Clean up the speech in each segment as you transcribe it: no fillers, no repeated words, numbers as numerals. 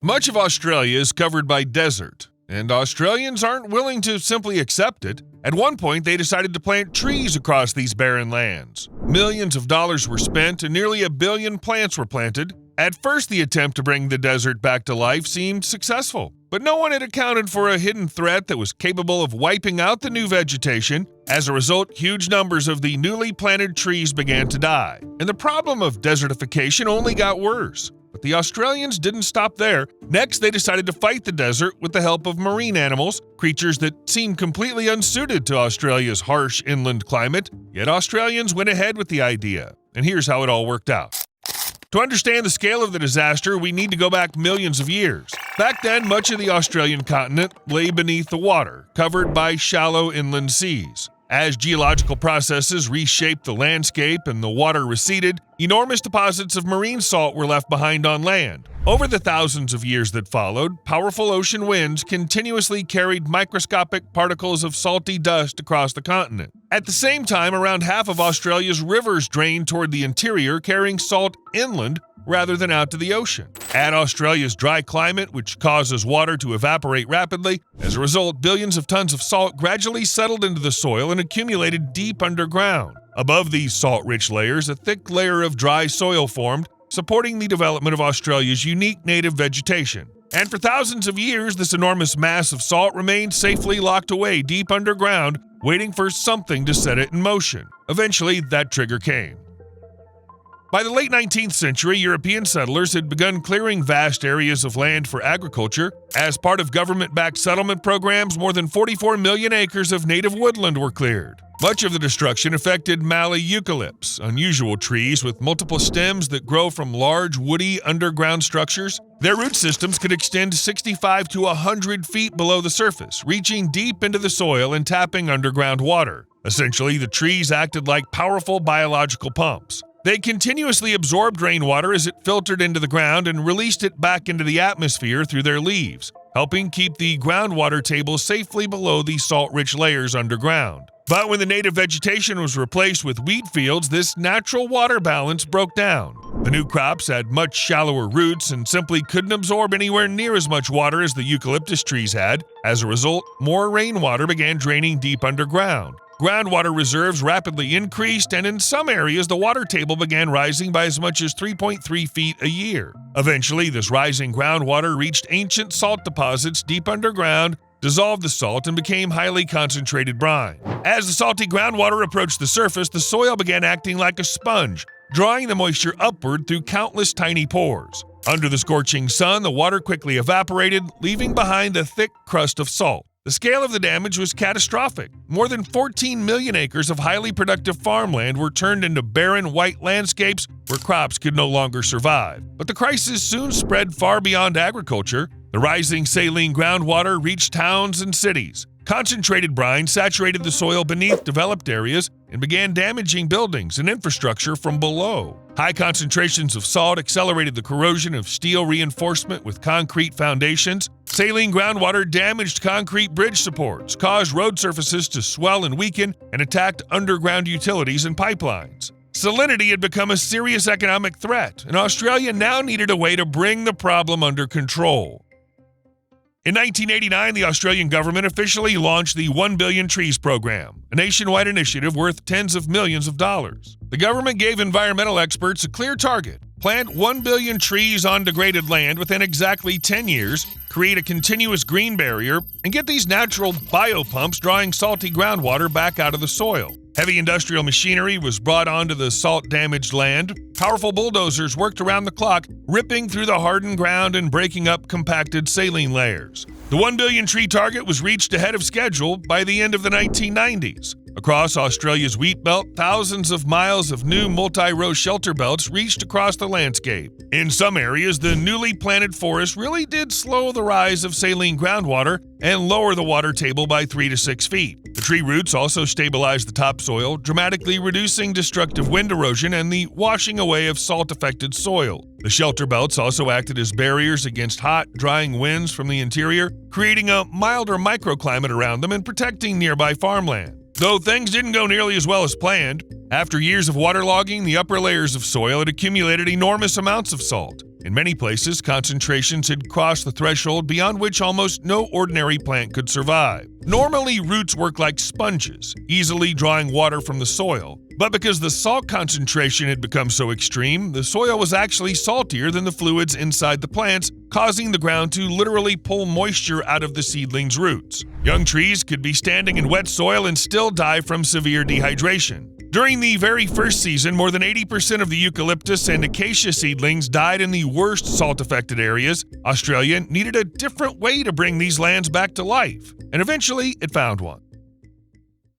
Much of Australia is covered by desert, and Australians aren't willing to simply accept it. At one point, they decided to plant trees across these barren lands. Millions of dollars were spent and nearly 1 billion plants were planted. At first, the attempt to bring the desert back to life seemed successful, but no one had accounted for a hidden threat that was capable of wiping out the new vegetation. As a result, huge numbers of the newly planted trees began to die, and the problem of desertification only got worse. But the Australians didn't stop there. Next, they decided to fight the desert with the help of marine animals, creatures that seemed completely unsuited to Australia's harsh inland climate. Yet Australians went ahead with the idea, and here's how it all worked out. To understand the scale of the disaster, we need to go back millions of years. Back then, much of the Australian continent lay beneath the water, covered by shallow inland seas. As geological processes reshaped the landscape and the water receded, enormous deposits of marine salt were left behind on land. Over the thousands of years that followed, powerful ocean winds continuously carried microscopic particles of salty dust across the continent. At the same time, around half of Australia's rivers drained toward the interior, carrying salt inland rather than out to the ocean. Add Australia's dry climate, which causes water to evaporate rapidly. As a result, billions of tons of salt gradually settled into the soil and accumulated deep underground. Above these salt-rich layers, a thick layer of dry soil formed, supporting the development of Australia's unique native vegetation. And for thousands of years, this enormous mass of salt remained safely locked away deep underground, waiting for something to set it in motion. Eventually, that trigger came. By the late 19th century, European settlers had begun clearing vast areas of land for agriculture. As part of government-backed settlement programs, more than 44 million acres of native woodland were cleared. Much of the destruction affected Mallee eucalypts, unusual trees with multiple stems that grow from large, woody underground structures. Their root systems could extend 65 to 100 feet below the surface, reaching deep into the soil and tapping underground water. Essentially, the trees acted like powerful biological pumps. They continuously absorbed rainwater as it filtered into the ground and released it back into the atmosphere through their leaves, helping keep the groundwater table safely below the salt-rich layers underground. But when the native vegetation was replaced with wheat fields, this natural water balance broke down. The new crops had much shallower roots and simply couldn't absorb anywhere near as much water as the eucalyptus trees had. As a result, more rainwater began draining deep underground. Groundwater reserves rapidly increased, and in some areas, the water table began rising by as much as 3.3 feet a year. Eventually, this rising groundwater reached ancient salt deposits deep underground, dissolved the salt, and became highly concentrated brine. As the salty groundwater approached the surface, the soil began acting like a sponge, drawing the moisture upward through countless tiny pores. Under the scorching sun, the water quickly evaporated, leaving behind a thick crust of salt. The scale of the damage was catastrophic. More than 14 million acres of highly productive farmland were turned into barren white landscapes where crops could no longer survive. But the crisis soon spread far beyond agriculture. The rising saline groundwater reached towns and cities. Concentrated brine saturated the soil beneath developed areas and began damaging buildings and infrastructure from below. High concentrations of salt accelerated the corrosion of steel reinforcement with concrete foundations. Saline groundwater damaged concrete bridge supports, caused road surfaces to swell and weaken, and attacked underground utilities and pipelines. Salinity had become a serious economic threat, and Australia now needed a way to bring the problem under control. In 1989, the Australian government officially launched the 1 Billion Trees program, a nationwide initiative worth tens of millions of dollars. The government gave environmental experts a clear target: plant 1 billion trees on degraded land within exactly 10 years, create a continuous green barrier, and get these natural biopumps drawing salty groundwater back out of the soil. Heavy industrial machinery was brought onto the salt-damaged land. Powerful bulldozers worked around the clock, ripping through the hardened ground and breaking up compacted saline layers. The 1 billion tree target was reached ahead of schedule by the end of the 1990s. Across Australia's wheat belt, thousands of miles of new multi-row shelter belts reached across the landscape. In some areas, the newly planted forest really did slow the rise of saline groundwater and lower the water table by 3 to 6 feet. The tree roots also stabilized the topsoil, dramatically reducing destructive wind erosion and the washing away of salt-affected soil. The shelter belts also acted as barriers against hot, drying winds from the interior, creating a milder microclimate around them and protecting nearby farmland. Though things didn't go nearly as well as planned, after years of waterlogging the upper layers of soil, it accumulated enormous amounts of salt. In many places, concentrations had crossed the threshold beyond which almost no ordinary plant could survive. Normally, roots work like sponges, easily drawing water from the soil. But because the salt concentration had become so extreme, the soil was actually saltier than the fluids inside the plants, causing the ground to literally pull moisture out of the seedlings' roots. Young trees could be standing in wet soil and still die from severe dehydration. During the very first season, more than 80% of the eucalyptus and acacia seedlings died in the worst salt-affected areas. Australia needed a different way to bring these lands back to life, and eventually it found one.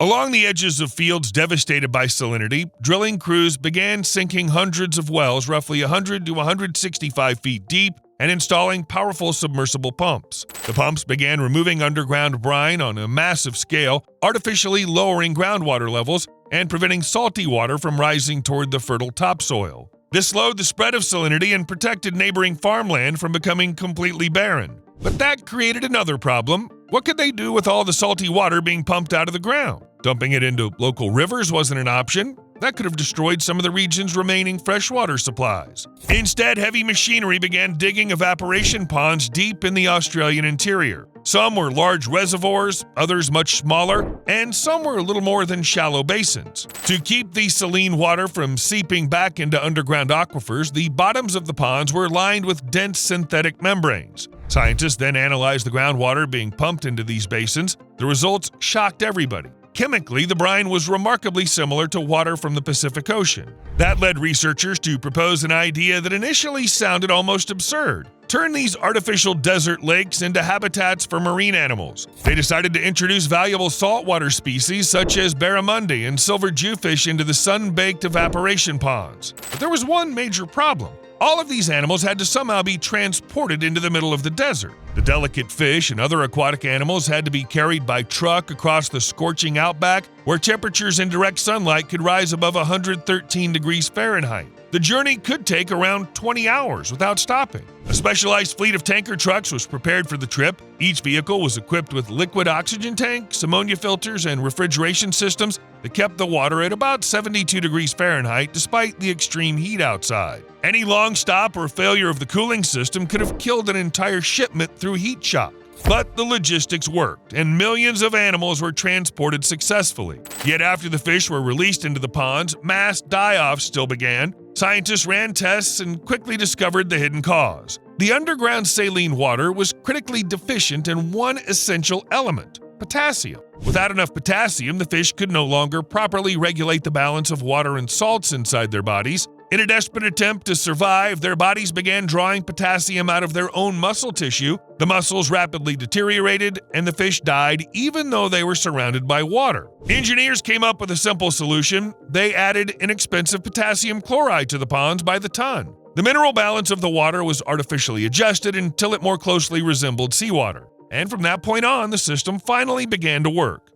Along the edges of fields devastated by salinity, drilling crews began sinking hundreds of wells roughly 100 to 165 feet deep and installing powerful submersible pumps. The pumps began removing underground brine on a massive scale, artificially lowering groundwater levels and preventing salty water from rising toward the fertile topsoil. This slowed the spread of salinity and protected neighboring farmland from becoming completely barren. But that created another problem. What could they do with all the salty water being pumped out of the ground? Dumping it into local rivers wasn't an option. That could have destroyed some of the region's remaining freshwater supplies. Instead, heavy machinery began digging evaporation ponds deep in the Australian interior. Some were large reservoirs, others much smaller, and some were little more than shallow basins. To keep the saline water from seeping back into underground aquifers, the bottoms of the ponds were lined with dense synthetic membranes. Scientists then analyzed the groundwater being pumped into these basins. The results shocked everybody. Chemically, the brine was remarkably similar to water from the Pacific Ocean. That led researchers to propose an idea that initially sounded almost absurd: turn these artificial desert lakes into habitats for marine animals. They decided to introduce valuable saltwater species such as barramundi and silver jewfish into the sun-baked evaporation ponds. But there was one major problem. All of these animals had to somehow be transported into the middle of the desert. The delicate fish and other aquatic animals had to be carried by truck across the scorching outback, where temperatures in direct sunlight could rise above 113 degrees Fahrenheit. The journey could take around 20 hours without stopping. A specialized fleet of tanker trucks was prepared for the trip. Each vehicle was equipped with liquid oxygen tanks, ammonia filters, and refrigeration systems that kept the water at about 72 degrees Fahrenheit despite the extreme heat outside. Any long stop or failure of the cooling system could have killed an entire shipment through heat shock. But the logistics worked, and millions of animals were transported successfully. Yet after the fish were released into the ponds, mass die-offs still began. Scientists ran tests and quickly discovered the hidden cause. The underground saline water was critically deficient in one essential element: potassium. Without enough potassium, the fish could no longer properly regulate the balance of water and salts inside their bodies. In a desperate attempt to survive, their bodies began drawing potassium out of their own muscle tissue. The muscles rapidly deteriorated, and the fish died even though they were surrounded by water. Engineers came up with a simple solution. They added inexpensive potassium chloride to the ponds by the ton. The mineral balance of the water was artificially adjusted until it more closely resembled seawater. And from that point on, the system finally began to work.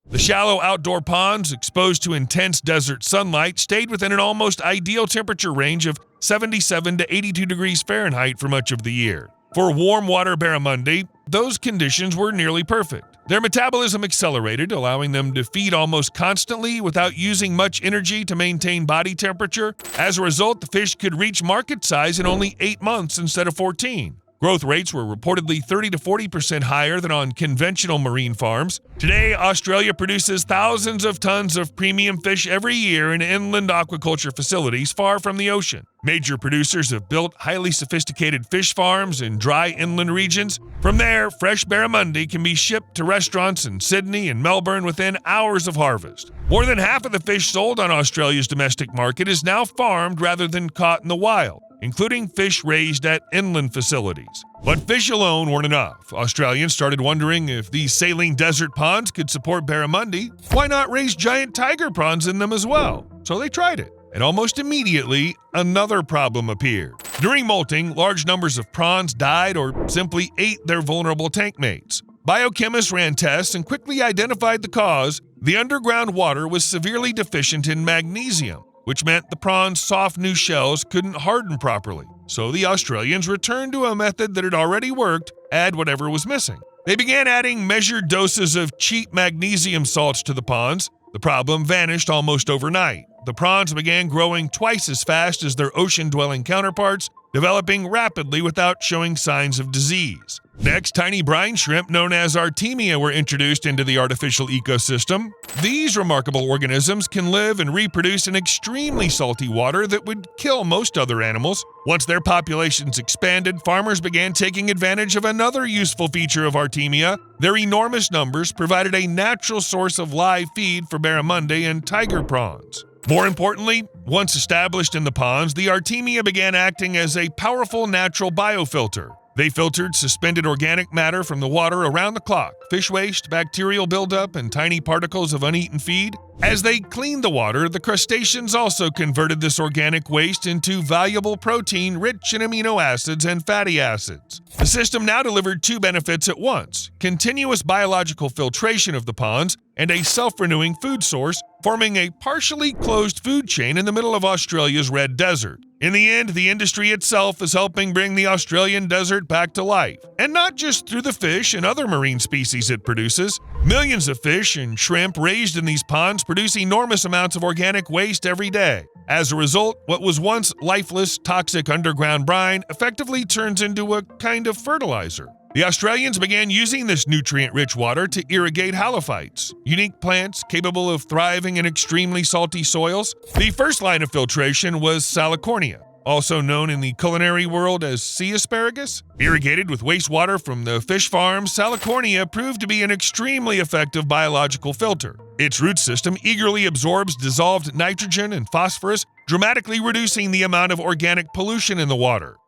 The shallow outdoor ponds, exposed to intense desert sunlight, stayed within an almost ideal temperature range of 77 to 82 degrees Fahrenheit for much of the year. For warm water barramundi, those conditions were nearly perfect. Their metabolism accelerated, allowing them to feed almost constantly without using much energy to maintain body temperature. As a result, the fish could reach market size in only 8 months instead of 14. Growth rates were reportedly 30 to 40% higher than on conventional marine farms. Today, Australia produces thousands of tons of premium fish every year in inland aquaculture facilities far from the ocean. Major producers have built highly sophisticated fish farms in dry inland regions. From there, fresh barramundi can be shipped to restaurants in Sydney and Melbourne within hours of harvest. More than half of the fish sold on Australia's domestic market is now farmed rather than caught in the wild, including fish raised at inland facilities. But fish alone weren't enough. Australians started wondering if these saline desert ponds could support barramundi. Why not raise giant tiger prawns in them as well? So they tried it. And almost immediately, another problem appeared. During molting, large numbers of prawns died or simply ate their vulnerable tank mates. Biochemists ran tests and quickly identified the cause. The underground water was severely deficient in magnesium, which meant the prawns' soft new shells couldn't harden properly. So the Australians returned to a method that had already worked: add whatever was missing. They began adding measured doses of cheap magnesium salts to the ponds. The problem vanished almost overnight. The prawns began growing twice as fast as their ocean-dwelling counterparts. developing rapidly without showing signs of disease. Next, tiny brine shrimp known as Artemia were introduced into the artificial ecosystem. These remarkable organisms can live and reproduce in extremely salty water that would kill most other animals. Once their populations expanded, farmers began taking advantage of another useful feature of Artemia. Their enormous numbers provided a natural source of live feed for barramundi and tiger prawns. More importantly, once established in the ponds, the Artemia began acting as a powerful natural biofilter. They filtered suspended organic matter from the water around the clock, fish waste, bacterial buildup, and tiny particles of uneaten feed. As they cleaned the water, the crustaceans also converted this organic waste into valuable protein rich in amino acids and fatty acids. The system now delivered two benefits at once: continuous biological filtration of the ponds and a self-renewing food source, forming a partially closed food chain in the middle of Australia's Red Desert. In the end, the industry itself is helping bring the Australian desert back to life, and not just through the fish and other marine species it produces. Millions of fish and shrimp raised in these ponds produce enormous amounts of organic waste every day. As a result, what was once lifeless, toxic underground brine effectively turns into a kind of fertilizer. The Australians began using this nutrient-rich water to irrigate halophytes, unique plants capable of thriving in extremely salty soils. The first line of filtration was Salicornia, also known in the culinary world as sea asparagus. Irrigated with wastewater from the fish farms, Salicornia proved to be an extremely effective biological filter. Its root system eagerly absorbs dissolved nitrogen and phosphorus, dramatically reducing the amount of organic pollution in the water.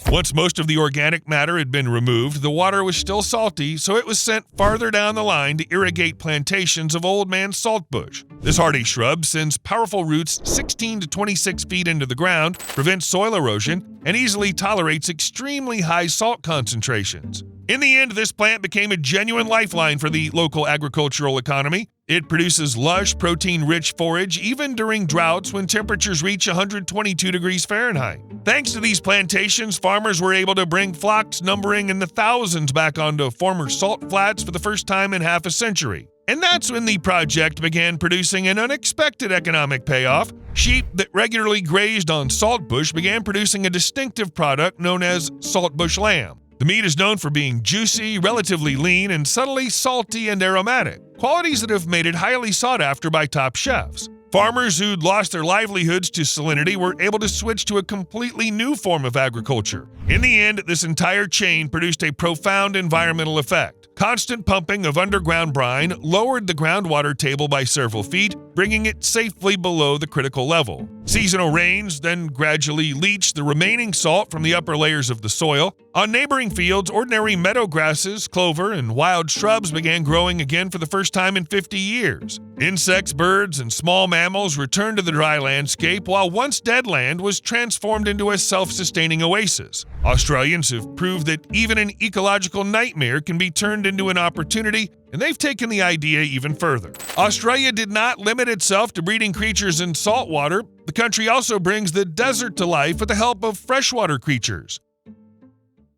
Once most of the organic matter had been removed, the water was still salty, so it was sent farther down the line to irrigate plantations of old man saltbush. This hardy shrub sends powerful roots 16 to 26 feet into the ground, prevents soil erosion, and easily tolerates extremely high salt concentrations. In the end, this plant became a genuine lifeline for the local agricultural economy. It produces lush, protein-rich forage even during droughts when temperatures reach 122 degrees Fahrenheit. Thanks to these plantations, farmers were able to bring flocks numbering in the thousands back onto former salt flats for the first time in half a century. And that's when the project began producing an unexpected economic payoff. Sheep that regularly grazed on saltbush began producing a distinctive product known as saltbush lamb. The meat is known for being juicy, relatively lean, and subtly salty and aromatic, qualities that have made it highly sought after by top chefs. Farmers who'd lost their livelihoods to salinity were able to switch to a completely new form of agriculture. In the end, this entire chain produced a profound environmental effect. Constant pumping of underground brine lowered the groundwater table by several feet, bringing it safely below the critical level. Seasonal rains then gradually leached the remaining salt from the upper layers of the soil. On neighboring fields, ordinary meadow grasses, clover, and wild shrubs began growing again for the first time in 50 years. Insects, birds, and small mammals returned to the dry landscape, while once dead land was transformed into a self-sustaining oasis. Australians have proved that even an ecological nightmare can be turned into an opportunity, and they've taken the idea even further. Australia did not limit itself to breeding creatures in salt water. The country also brings the desert to life with the help of freshwater creatures.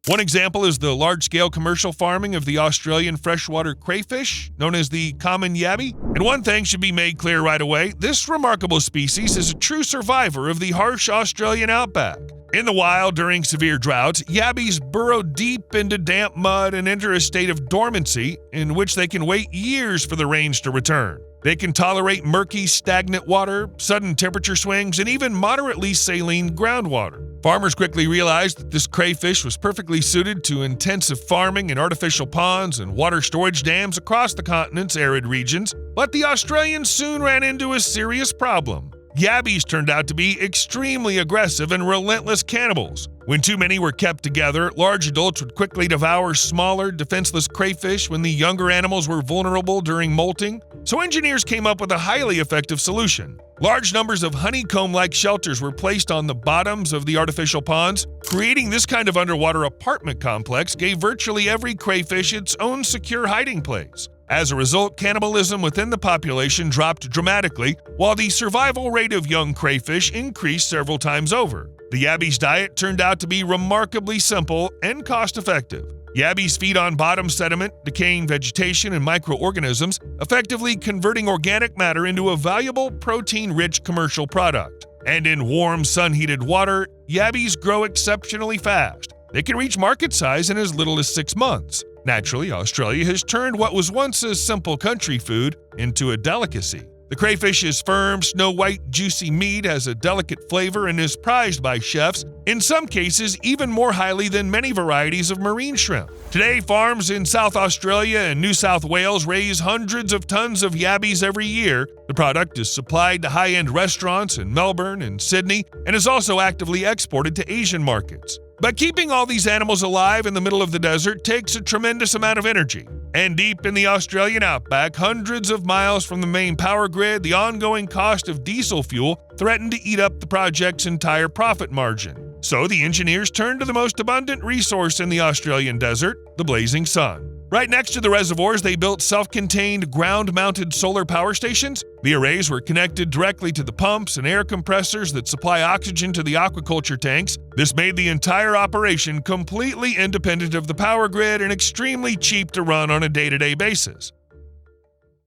One example is the large-scale commercial farming of the Australian freshwater crayfish, known as the common yabby. And one thing should be made clear right away: this remarkable species is a true survivor of the harsh Australian outback. In the wild, during severe droughts, yabbies burrow deep into damp mud and enter a state of dormancy in which they can wait years for the rains to return. They can tolerate murky, stagnant water, sudden temperature swings, and even moderately saline groundwater. Farmers quickly realized that this crayfish was perfectly suited to intensive farming in artificial ponds and water storage dams across the continent's arid regions. But the Australians soon ran into a serious problem. Yabbies turned out to be extremely aggressive and relentless cannibals. When too many were kept together, large adults would quickly devour smaller, defenseless crayfish when the younger animals were vulnerable during molting. So engineers came up with a highly effective solution. Large numbers of honeycomb-like shelters were placed on the bottoms of the artificial ponds. Creating this kind of underwater apartment complex gave virtually every crayfish its own secure hiding place. As a result, cannibalism within the population dropped dramatically, while the survival rate of young crayfish increased several times over. The yabbies' diet turned out to be remarkably simple and cost-effective. Yabbies feed on bottom sediment, decaying vegetation, and microorganisms, effectively converting organic matter into a valuable, protein-rich commercial product. And in warm, sun-heated water, yabbies grow exceptionally fast. They can reach market size in as little as 6 months. Naturally, Australia has turned what was once a simple country food into a delicacy. The crayfish's firm, snow-white, juicy meat has a delicate flavor and is prized by chefs, in some cases even more highly than many varieties of marine shrimp. Today, farms in South Australia and New South Wales raise hundreds of tons of yabbies every year. The product is supplied to high-end restaurants in Melbourne and Sydney and is also actively exported to Asian markets. But keeping all these animals alive in the middle of the desert takes a tremendous amount of energy. And deep in the Australian outback, hundreds of miles from the main power grid, the ongoing cost of diesel fuel threatened to eat up the project's entire profit margin. So the engineers turned to the most abundant resource in the Australian desert, the blazing sun. Right next to the reservoirs, they built self-contained ground-mounted solar power stations. The arrays were connected directly to the pumps and air compressors that supply oxygen to the aquaculture tanks. This made the entire operation completely independent of the power grid and extremely cheap to run on a day-to-day basis.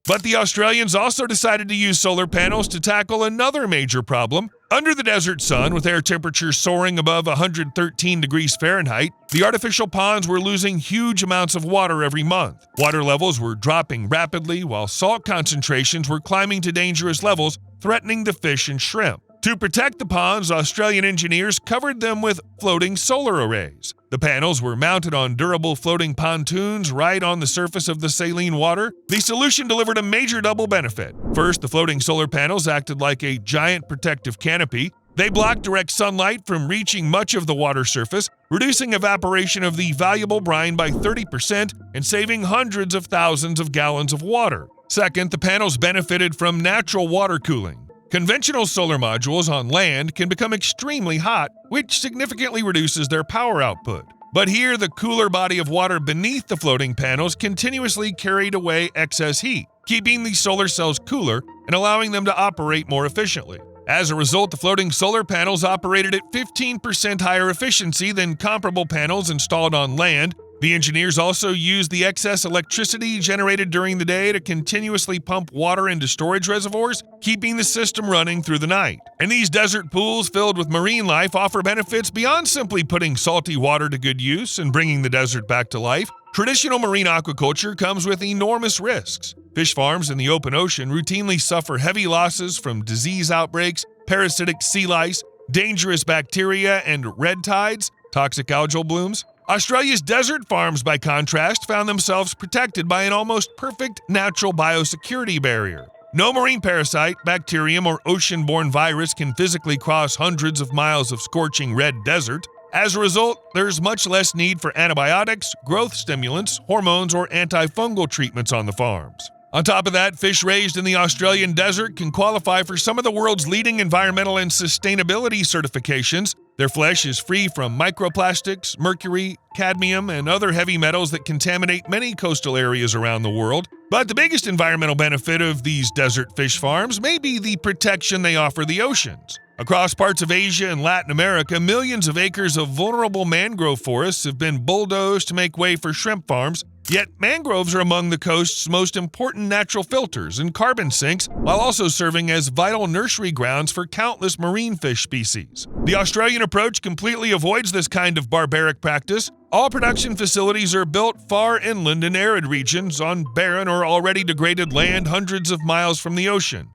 But the Australians also decided to use solar panels to tackle another major problem. Under the desert sun, with air temperatures soaring above 113 degrees Fahrenheit, the artificial ponds were losing huge amounts of water every month. Water levels were dropping rapidly, while salt concentrations were climbing to dangerous levels, threatening the fish and shrimp. To protect the ponds, Australian engineers covered them with floating solar arrays. The panels were mounted on durable floating pontoons right on the surface of the saline water. The solution delivered a major double benefit. First, the floating solar panels acted like a giant protective canopy. They blocked direct sunlight from reaching much of the water surface, reducing evaporation of the valuable brine by 30% and saving hundreds of thousands of gallons of water. Second, the panels benefited from natural water cooling. Conventional solar modules on land can become extremely hot, which significantly reduces their power output. But here, the cooler body of water beneath the floating panels continuously carried away excess heat, keeping the solar cells cooler and allowing them to operate more efficiently. As a result, the floating solar panels operated at 15% higher efficiency than comparable panels installed on land. The engineers also used the excess electricity generated during the day to continuously pump water into storage reservoirs, keeping the system running through the night. And these desert pools filled with marine life offer benefits beyond simply putting salty water to good use and bringing the desert back to life. Traditional marine aquaculture comes with enormous risks. Fish farms in the open ocean routinely suffer heavy losses from disease outbreaks, parasitic sea lice, dangerous bacteria, and red tides, toxic algal blooms. Australia's desert farms, by contrast, found themselves protected by an almost perfect natural biosecurity barrier. No marine parasite, bacterium, or ocean-borne virus can physically cross hundreds of miles of scorching red desert. As a result, there's much less need for antibiotics, growth stimulants, hormones, or antifungal treatments on the farms. On top of that, fish raised in the Australian desert can qualify for some of the world's leading environmental and sustainability certifications. Their flesh is free from microplastics, mercury, cadmium, and other heavy metals that contaminate many coastal areas around the world. But the biggest environmental benefit of these desert fish farms may be the protection they offer the oceans. Across parts of Asia and Latin America, millions of acres of vulnerable mangrove forests have been bulldozed to make way for shrimp farms. Yet mangroves are among the coast's most important natural filters and carbon sinks, while also serving as vital nursery grounds for countless marine fish species. The Australian approach completely avoids this kind of barbaric practice. All production facilities are built far inland in arid regions on barren or already degraded land hundreds of miles from the ocean.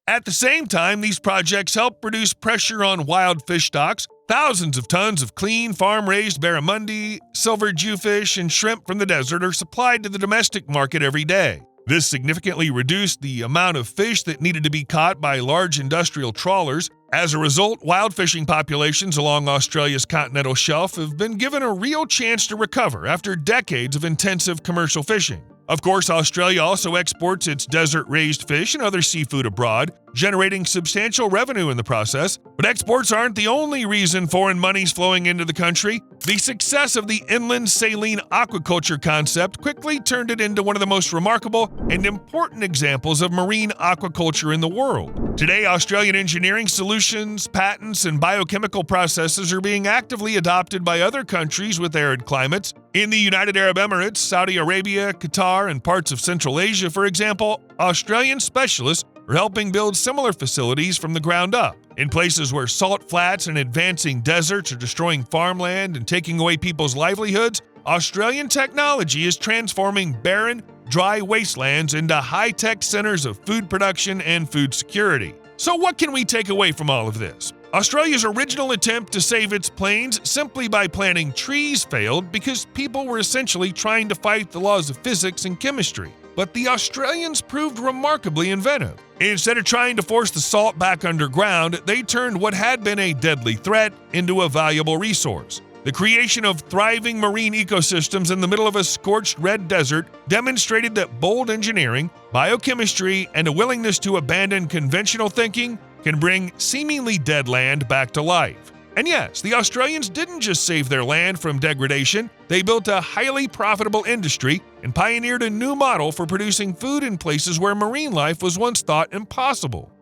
At the same time, these projects help reduce pressure on wild fish stocks. Thousands of tons of clean, farm-raised barramundi, silver jewfish, and shrimp from the desert are supplied to the domestic market every day. This significantly reduced the amount of fish that needed to be caught by large industrial trawlers. As a result, wild fishing populations along Australia's continental shelf have been given a real chance to recover after decades of intensive commercial fishing. Of course, Australia also exports its desert-raised fish and other seafood abroad, generating substantial revenue in the process. But exports aren't the only reason foreign money's flowing into the country. The success of the inland saline aquaculture concept quickly turned it into one of the most remarkable and important examples of marine aquaculture in the world. Today, Australian engineering solutions, patents, and biochemical processes are being actively adopted by other countries with arid climates. In the United Arab Emirates, Saudi Arabia, Qatar, and parts of Central Asia, for example, Australian specialists are helping build similar facilities from the ground up. In places where salt flats and advancing deserts are destroying farmland and taking away people's livelihoods, Australian technology is transforming barren, dry wastelands into high-tech centers of food production and food security. So what can we take away from all of this? Australia's original attempt to save its plains simply by planting trees failed because people were essentially trying to fight the laws of physics and chemistry. But the Australians proved remarkably inventive. Instead of trying to force the salt back underground, they turned what had been a deadly threat into a valuable resource. The creation of thriving marine ecosystems in the middle of a scorched red desert demonstrated that bold engineering, biochemistry, and a willingness to abandon conventional thinking can bring seemingly dead land back to life. And yes, the Australians didn't just save their land from degradation, they built a highly profitable industry and pioneered a new model for producing food in places where marine life was once thought impossible.